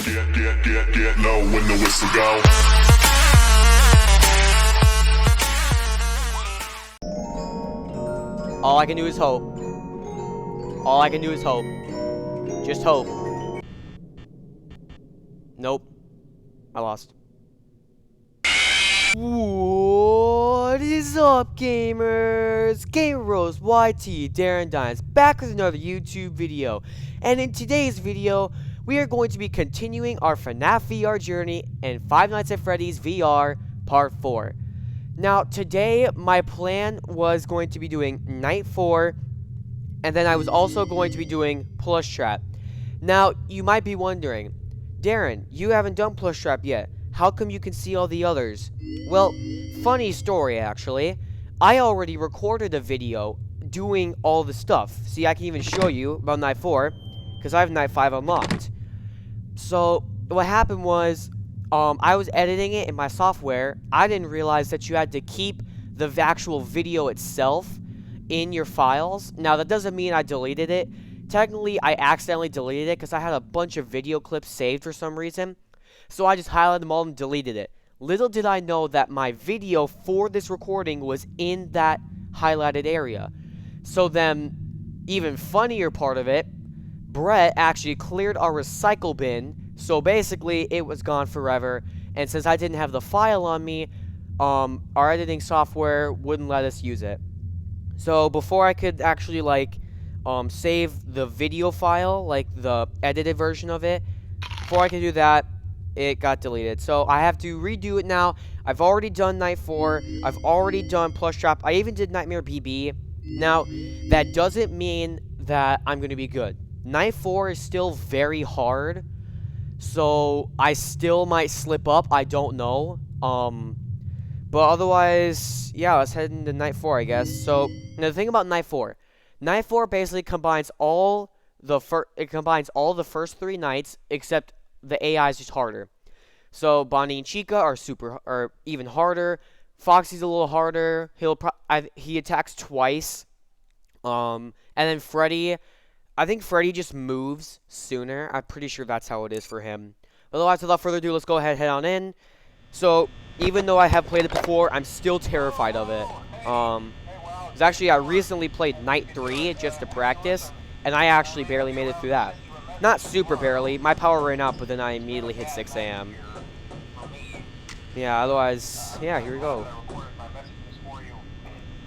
Get low when the whistle go. All I can do is hope. All I can do is hope. Just hope. Nope. I lost. What is up, gamers? GamerBrosYT, Darren Dines, back with another YouTube video. And in today's video, we are going to be continuing our FNAF VR journey in Five Nights at Freddy's VR Part 4. Now, today, my plan was going to be doing Night 4, and then I was also going to be doing Plush Trap. Now, you might be wondering, Darren, you haven't done Plush Trap yet. How come you can see all the others? Well, funny story, actually. I already recorded a video doing all the stuff. See, I can even show you about Night 4, because I have Night 5 unlocked. So, what happened was, I was editing it in my software. I didn't realize that you had to keep the actual video itself in your files. Now, that doesn't mean I deleted it. Technically, I accidentally deleted it because I had a bunch of video clips saved for some reason. So I just highlighted them all and deleted it. Little did I know that my video for this recording was in that highlighted area. So then, even funnier part of it, Brett actually cleared our recycle bin. So basically, it was gone forever. And since I didn't have the file on me, our editing software wouldn't let us use it. So before I could actually, like, save the video file, like the edited version of it, before I could do that, it got deleted. So I have to redo it now. I've already done Night 4. I've already done Plush Trap. I even did Nightmare BB. Now, that doesn't mean that I'm going to be good. Night 4 is still very hard. So I still might slip up. I don't know. But otherwise, yeah, let's head into Night 4, I guess. So, now the thing about Night 4. Night 4 basically combines all the first 3 nights, except the AI is just harder. So Bonnie and Chica are even harder. Foxy's a little harder. He attacks twice. And then Freddy, I think Freddy just moves sooner. I'm pretty sure that's how it is for him. Otherwise, without further ado, let's go ahead and head on in. So even though I have played it before, I'm still terrified of it. Actually, I recently played Night 3 just to practice, and I actually barely made it through that. Not super barely. My power ran out, but then I immediately hit 6 a.m. Yeah, otherwise, yeah, here we go.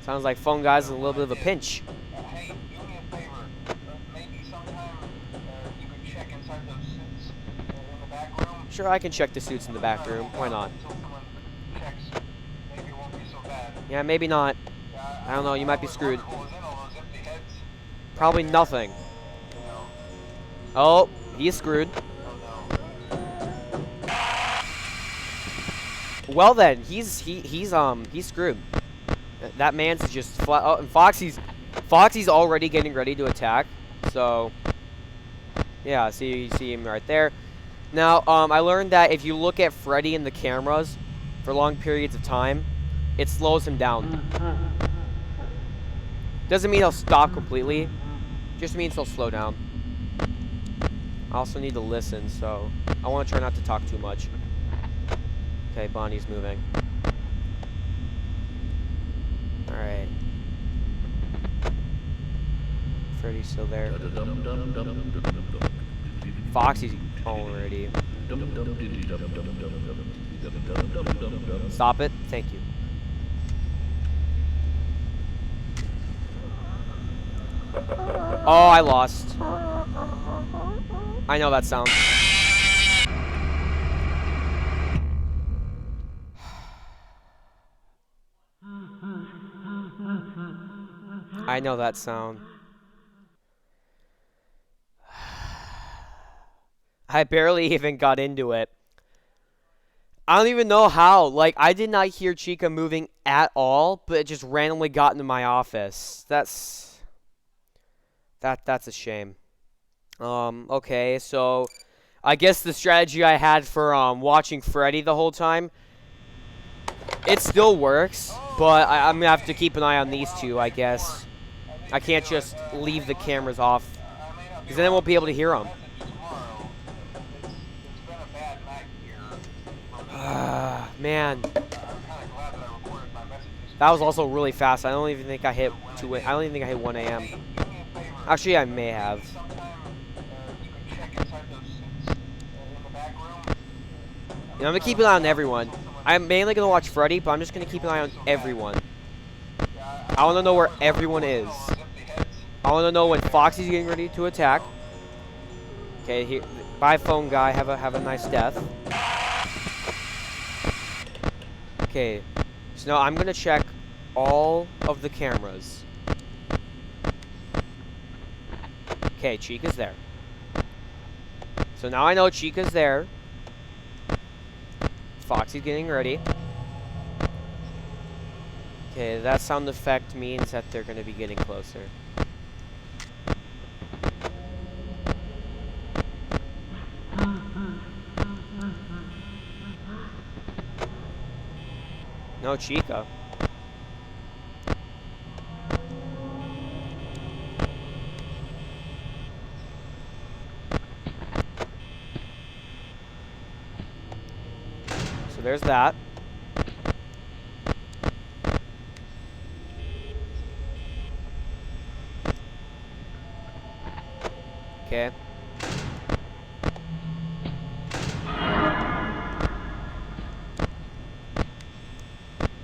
Sounds like Phone Guy's in a little bit of a pinch. Sure, I can check the suits in the back room. Why not? Yeah, maybe not. I don't know, you might be screwed. Probably nothing. Oh, he's screwed. Well then, he's screwed. That man's just flat. Oh, and Foxy's already getting ready to attack. So, yeah, you see him right there. Now, I learned that if you look at Freddy in the cameras for long periods of time, it slows him down. Doesn't mean he'll stop completely. Just means he'll slow down. I also need to listen, so I want to try not to talk too much. Okay, Bonnie's moving. Alright. Freddy's still there. Foxy's already. Stop it. Thank you. Oh, I lost. I know that sound. I know that sound. I barely even got into it. I don't even know how. Like, I did not hear Chica moving at all, but it just randomly got into my office. That's a shame. Okay, so I guess the strategy I had for watching Freddy the whole time, it still works, but I'm gonna have to keep an eye on these two, I guess. I can't just leave the cameras off, because then I won't be able to hear them. Man. That was also really fast. I don't even think I hit 2. I don't even think I hit 1 a.m. Actually, I may have. You know, I'm gonna keep an eye on everyone. I'm mainly gonna watch Freddy, but I'm just gonna keep an eye on everyone. I wanna know where everyone is. I wanna know when Foxy's getting ready to attack. Okay, here. Bye, phone guy. Have a nice death. Okay, so now I'm gonna check all of the cameras. Okay, Chica's there. So now I know Chica's there. Foxy's getting ready. Okay, that sound effect means that they're gonna be getting closer. No Chica. So there's that. Okay.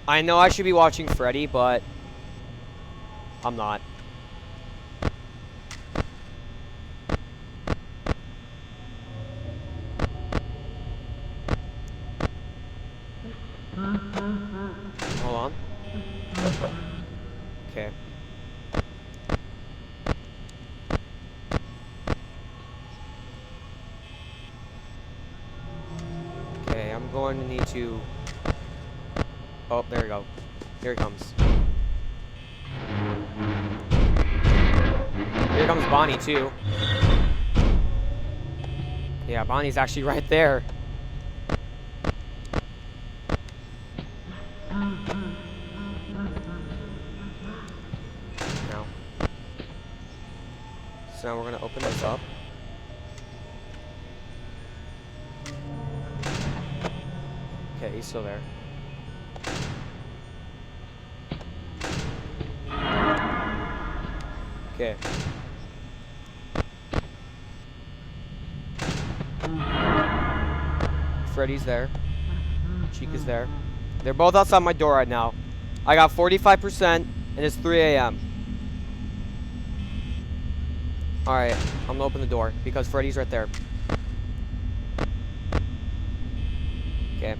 I know I should be watching Freddy, but I'm not. Hold on. Okay. Okay, I'm going to need to... Oh, there we go. Here it comes. Here comes Bonnie, too. Yeah, Bonnie's actually right there. Now. So now we're going to open this up. Okay, he's still there. Okay. Freddy's there. Chica's there. They're both outside my door right now. I got 45% and it's 3 a.m. Alright, I'm gonna open the door because Freddy's right there. Okay.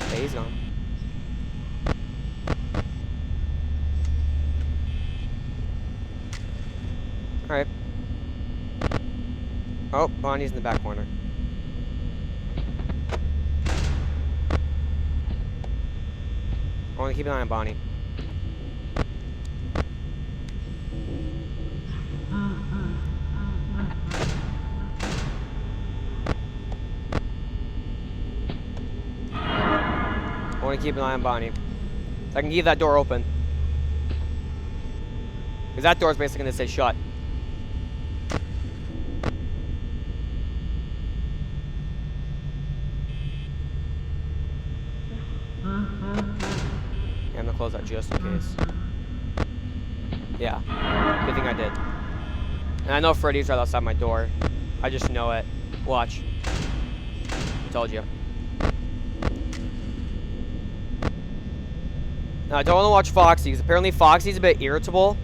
Okay, he's gone. Alright. Oh, Bonnie's in the back corner. I want to keep an eye on Bonnie. I want to keep an eye on Bonnie. So I can keep that door open. Because that door is basically going to say shut. Yeah, I'm going to close that just in case. Yeah. Good thing I did. And I know Freddy's right outside my door. I just know it. Watch. Told you. Now, I don't want to watch Foxy, because apparently Foxy's a bit irritable.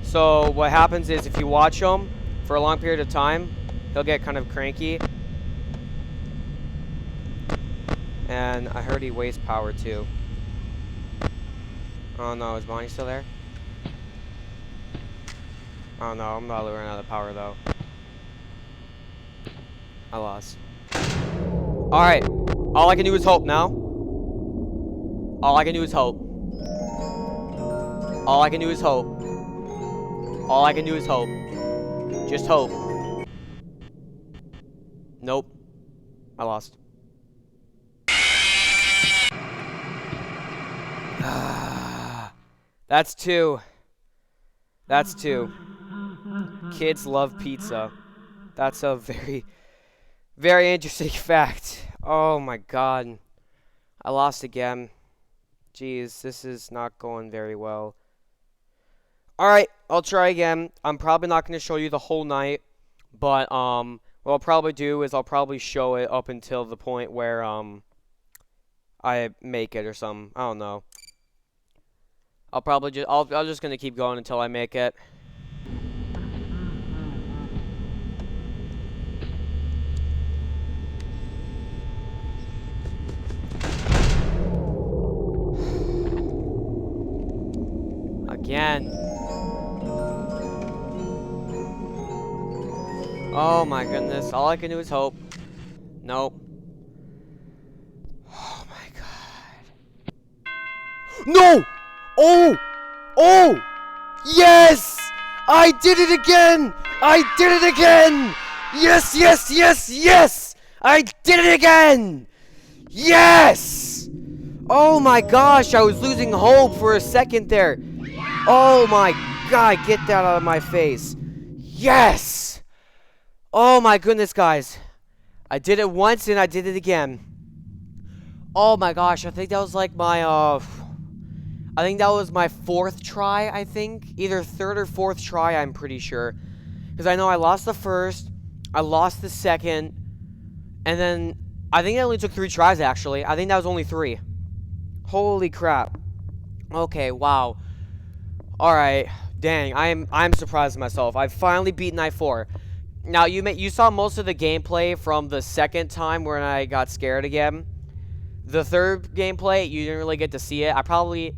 So, what happens is, if you watch him for a long period of time, he'll get kind of cranky. And I heard he wastes power, too. Oh, no. Is Bonnie still there? Oh, no. I'm not running out of power, though. I lost. Alright. All I can do is hope now. All I can do is hope. All I can do is hope. All I can do is hope. Just hope. Nope. I lost. That's 2. That's 2. Kids love pizza. That's a very, very interesting fact. Oh my god. I lost again. Jeez, this is not going very well. Alright, I'll try again. I'm probably not going to show you the whole night. But, what I'll probably do is I'll probably show it up until the point where, I make it or something. I don't know. I'll probably just, I'm just going to keep going until I make it. Again. Oh my goodness. All I can do is hope. Nope. Oh my god. No! Oh! Oh! Yes! I did it again! I did it again! Yes, yes, yes, yes! I did it again! Yes! Oh my gosh, I was losing hope for a second there. Oh my god, get that out of my face. Yes! Oh my goodness, guys. I did it once and I did it again. Oh my gosh, I think that was like my, I think that was my 4th try, I think. Either 3rd or 4th try, I'm pretty sure. Because I know I lost the 1st, I lost the 2nd, and then I think it only took 3 tries, actually. I think that was only 3. Holy crap. Okay, wow. Alright, dang, I'm surprised at myself. I've finally beaten Night 4. Now, you saw most of the gameplay from the 2nd time when I got scared again. The 3rd gameplay, you didn't really get to see it.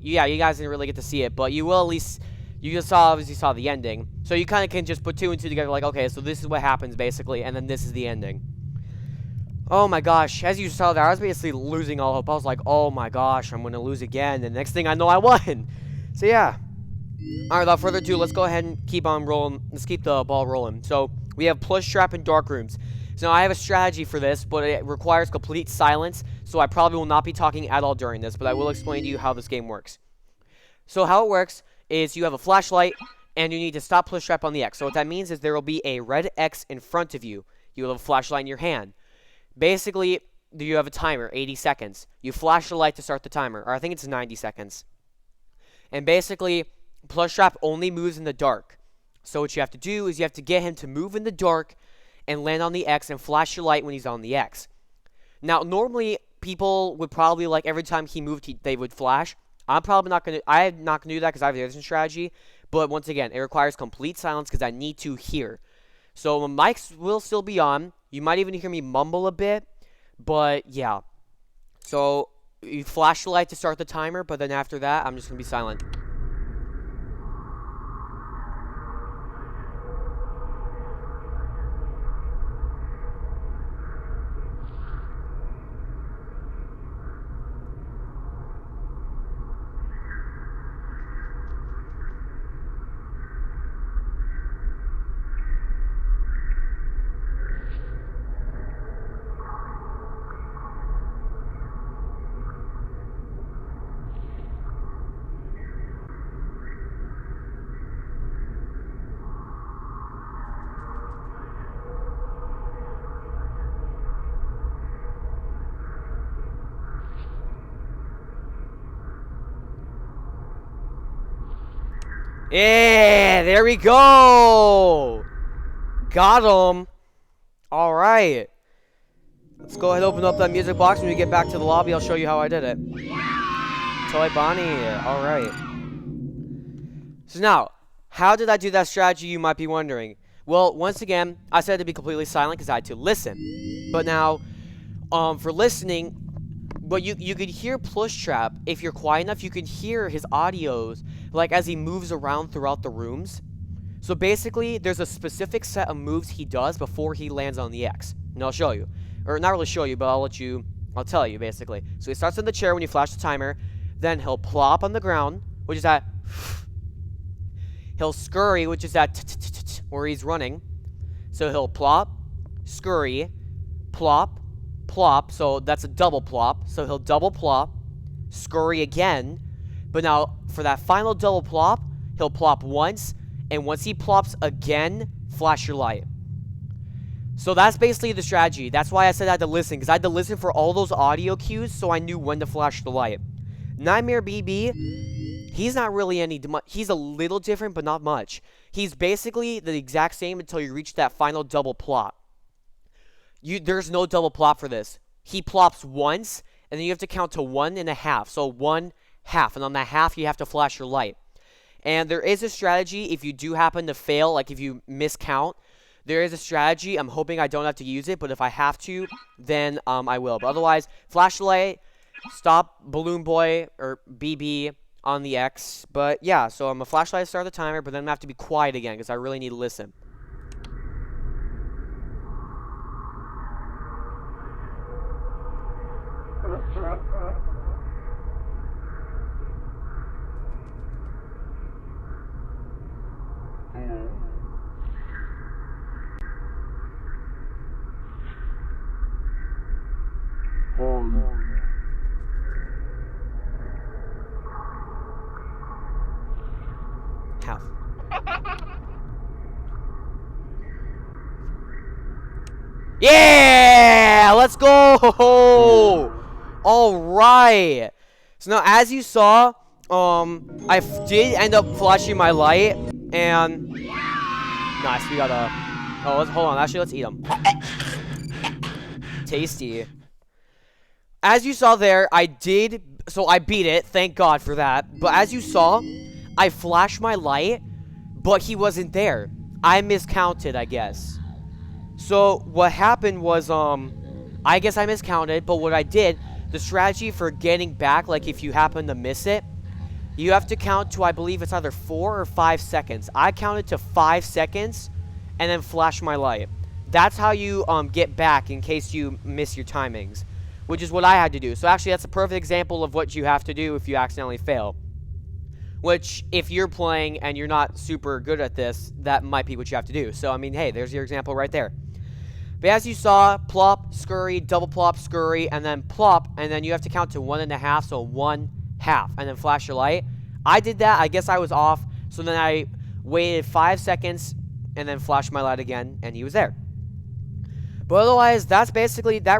Yeah, you guys didn't really get to see it, but you will at least, you just obviously saw the ending. So you kind of can just put 2 and 2 together, like, okay, so this is what happens, basically, and then this is the ending. Oh my gosh, as you saw there, I was basically losing all hope. I was like, oh my gosh, I'm going to lose again, and the next thing I know, I won. So yeah. Alright, without further ado, let's go ahead and keep on rolling. Let's keep the ball rolling. So, we have Plush Trap and Dark Rooms. So now I have a strategy for this, but it requires complete silence, so I probably will not be talking at all during this, but I will explain to you how this game works. So how it works is you have a flashlight, and you need to stop Plush Trap on the X. So what that means is there will be a red X in front of you. You will have a flashlight in your hand. Basically, you have a timer, 80 seconds. You flash the light to start the timer, or I think it's 90 seconds. And basically, Plush Trap only moves in the dark. So what you have to do is you have to get him to move in the dark and land on the X and flash your light when he's on the X. Now, normally, people would probably, like, every time he moved, they would flash. I'm not going to do that because I have a different strategy. But once again, it requires complete silence because I need to hear. So my mics will still be on. You might even hear me mumble a bit. But, yeah. So, you flash the light to start the timer, but then after that, I'm just going to be silent. Yeah, there we go. Got him. All right. Let's go ahead and open up that music box. When we get back to the lobby, I'll show you how I did it. Toy Bonnie. All right. So now, how did I do that strategy, you might be wondering. Well, once again, I said to be completely silent because I had to listen. But now, for listening, but you could hear Plush Trap. If you're quiet enough, you can hear his audios, like as he moves around throughout the rooms. So basically, there's a specific set of moves he does before he lands on the X. And I'll show you. Or not really show you, but I'll tell you, basically. So he starts in the chair when you flash the timer. Then he'll plop on the ground, which is that. He'll scurry, which is that where he's running. So he'll plop, scurry, plop, plop. So that's a double plop. So he'll double plop, scurry again. But now, for that final double plop, he'll plop once, and once he plops again, flash your light. So that's basically the strategy. That's why I said I had to listen, because I had to listen for all those audio cues so I knew when to flash the light. Nightmare BB, he's not really he's a little different, but not much. He's basically the exact same until you reach that final double plop. There's no double plop for this. He plops once, and then you have to count to 1.5. So 1 half, and on that half, you have to flash your light. And there is a strategy if you do happen to fail, like if you miscount. There is a strategy. I'm hoping I don't have to use it, but if I have to, then I will. But otherwise, flashlight, stop Balloon Boy or BB on the X. But yeah, so I'm a flashlight to start the timer, but then I'm gonna have to be quiet again because I really need to listen. Half. Yeah! Let's go! Alright. So now, as you saw, I did end up flashing my light, and... Nice, we got a... Oh, hold on. Actually, let's eat them. Tasty. As you saw there, I did... So I beat it. Thank God for that. But as you saw, I flashed my light, but he wasn't there. I miscounted, I guess. So what happened was, I guess I miscounted, but what I did, the strategy for getting back, like if you happen to miss it, you have to count to, I believe it's either 4 or 5 seconds. I counted to 5 seconds and then flash my light. That's how you get back in case you miss your timings, which is what I had to do. So actually, that's a perfect example of what you have to do if you accidentally fail. Which, if you're playing and you're not super good at this, that might be what you have to do. So, I mean, hey, there's your example right there. But as you saw, plop, scurry, double plop, scurry, and then plop, and then you have to count to 1.5, so 1 half, and then flash your light. I did that. I guess I was off. So then I waited 5 seconds, and then flashed my light again, and he was there. But otherwise, that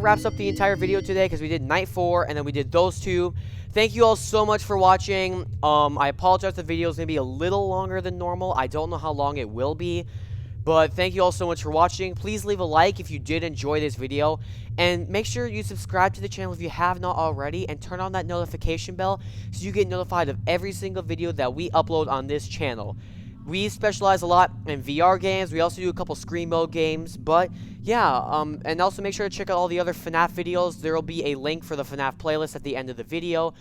wraps up the entire video today, because we did night 4, and then we did those two. Thank you all so much for watching. I apologize the video is going to be a little longer than normal. I don't know how long it will be. But thank you all so much for watching. Please leave a like if you did enjoy this video. And make sure you subscribe to the channel if you have not already. And turn on that notification bell so you get notified of every single video that we upload on this channel. We specialize a lot in VR games. We also do a couple screen mode games. But yeah, and also make sure to check out all the other FNAF videos. There will be a link for the FNAF playlist at the end of the video.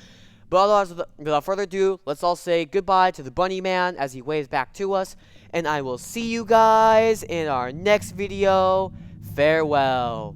But otherwise, without further ado, let's all say goodbye to the Bunny Man as he waves back to us. And I will see you guys in our next video. Farewell.